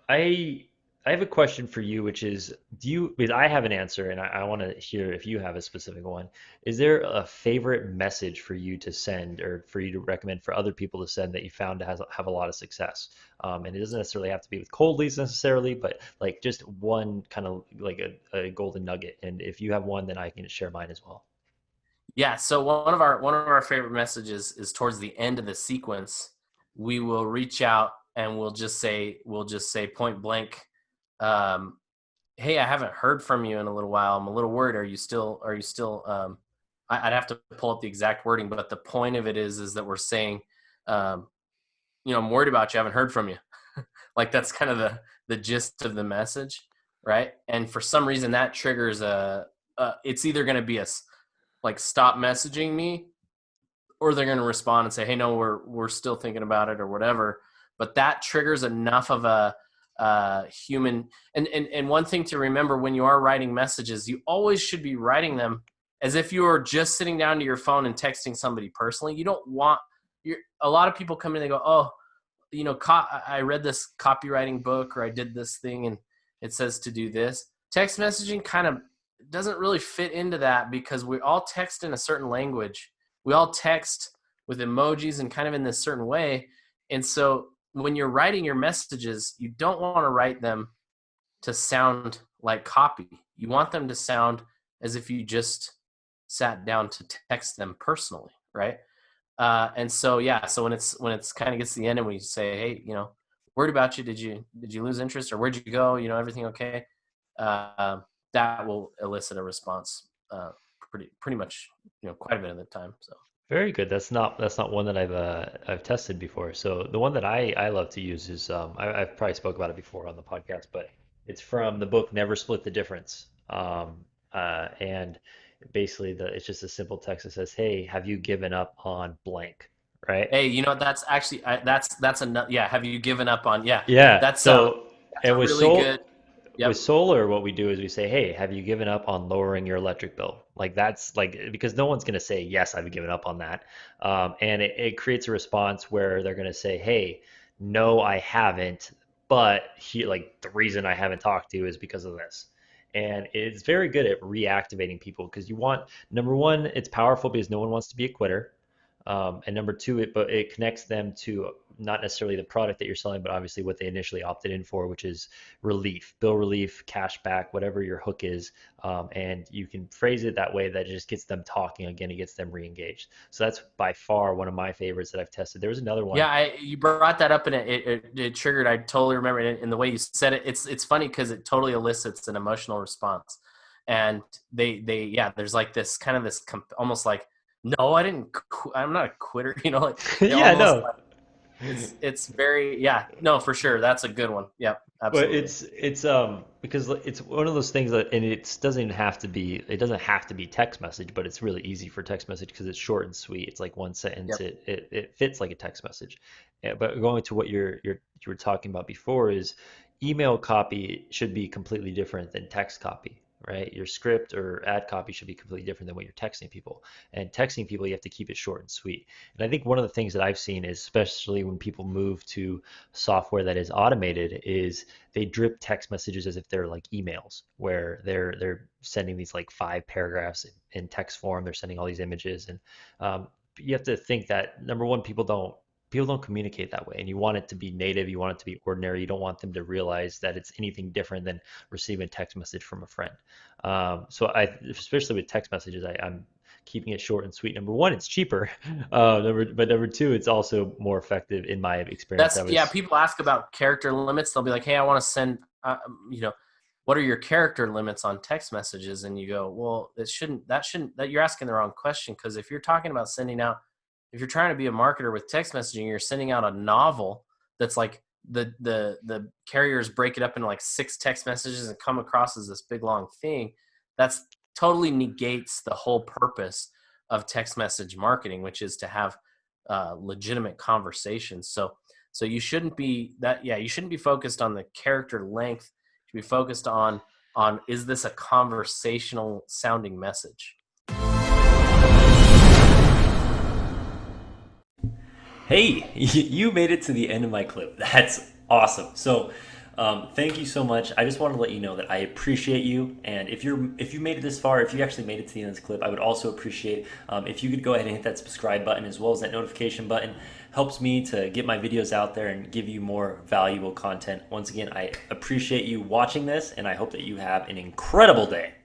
I I have a question for you, which is, because I have an answer and I want to hear if you have a specific one. Is there a favorite message for you to send or for you to recommend for other people to send that you found have a lot of success? And it doesn't necessarily have to be with cold leads necessarily, but like just one kind of like a golden nugget. And if you have one, then I can share mine as well. Yeah, so one of our favorite messages is towards the end of the sequence. We will reach out and we'll just say point blank, um, "Hey, I haven't heard from you in a little while. I'm a little worried. Are you still?" I'd have to pull up the exact wording, but the point of it is that we're saying, um, "I'm worried about you. I haven't heard from you." Like that's kind of the gist of the message, right? And for some reason that triggers it's either going to be like stop messaging me, or they're going to respond and say, "Hey, no, we're still thinking about it," or whatever. But that triggers enough of a human. And one thing to remember when you are writing messages, you always should be writing them as if you were just sitting down to your phone and texting somebody personally. You don't want a lot of people come in and they go, "Oh, I read this copywriting book, or I did this thing and it says to do this." Text messaging kind of doesn't really fit into that because we all text in a certain language. We all text with emojis and kind of in this certain way. And so when you're writing your messages, you don't want to write them to sound like copy. You want them to sound as if you just sat down to text them personally, right? And so yeah, so when it's kind of gets to the end and we say, "Hey, worried about you. Did you lose interest, or where'd you go? Everything okay?" Uh, that will elicit a response, pretty much, quite a bit of the time. So Very good. That's not one that I've tested before. So the one that I love to use is I've probably spoke about it before on the podcast, but it's from the book Never Split the Difference. And basically it's just a simple text that says, "Hey, have you given up on blank?" Right? hey, that's actually that's enough. Yeah, have you given up on? Yeah, Yeah. that's So that's and a really good. with Yep. solar, what we do is we say, "Hey, have you given up on lowering your electric bill?" Like that's like because no one's gonna say yes, I've given up on that, and it creates a response where they're gonna say, "Hey, no, I haven't, but like the reason I haven't talked to you is because of this." And it's very good at reactivating people because you want number one, it's powerful because no one wants to be a quitter. And number two, but it connects them to not necessarily the product that you're selling, but obviously what they initially opted in for, which is relief, bill relief, cash back, whatever your hook is. And you can phrase it that way that it just gets them talking again, it gets them re-engaged. So that's by far one of my favorites that I've tested. There was another one. Yeah, you brought that up and it triggered. I totally remember it in the way you said it. It's funny because it totally elicits an emotional response, and they yeah. There's like this kind of this almost like, "No, I didn't. I'm not a quitter." Like they Yeah, almost no. like it's very, yeah. No, for sure. That's a good one. Yep, But absolutely. it's because it's one of those things that and it doesn't have to be text message, but it's really easy for text message because it's short and sweet. It's like one sentence. Yep. It fits like a text message. But going to what you were talking about before is email copy should be completely different than text copy, right? Your script or ad copy should be completely different than what you're texting people. And texting people, you have to keep it short and sweet. And I think one of the things that I've seen is especially when people move to software that is automated is they drip text messages as if they're like emails where they're sending these like five paragraphs in text form. They're sending all these images, and you have to think that number one, people don't communicate that way, and you want it to be native. You want it to be ordinary. You don't want them to realize that it's anything different than receiving a text message from a friend. So especially with text messages, I'm keeping it short and sweet. Number one, it's cheaper. But number two, it's also more effective in my experience. I Yeah. was People ask about character limits. They'll be like, "Hey, I want to send. What are your character limits on text messages?" And you go, "Well, that you're asking the wrong question, because if you're talking about sending out, if you're trying to be a marketer with text messaging, you're sending out a novel that's like the carriers break it up into like six text messages and come across as this big long thing. That's totally negates the whole purpose of text message marketing, which is to have legitimate conversations. So you shouldn't be that. Yeah, you shouldn't be focused on the character length. You should be focused on, is this a conversational sounding message? Hey, you made it to the end of my clip. That's awesome. So, Thank you so much. I just wanted to let you know that I appreciate you, and if you made it this far, if you actually made it to the end of this clip, I would also appreciate if you could go ahead and hit that subscribe button as well as that notification button. Helps me to get my videos out there and give you more valuable content. Once again, I appreciate you watching this, and I hope that you have an incredible day.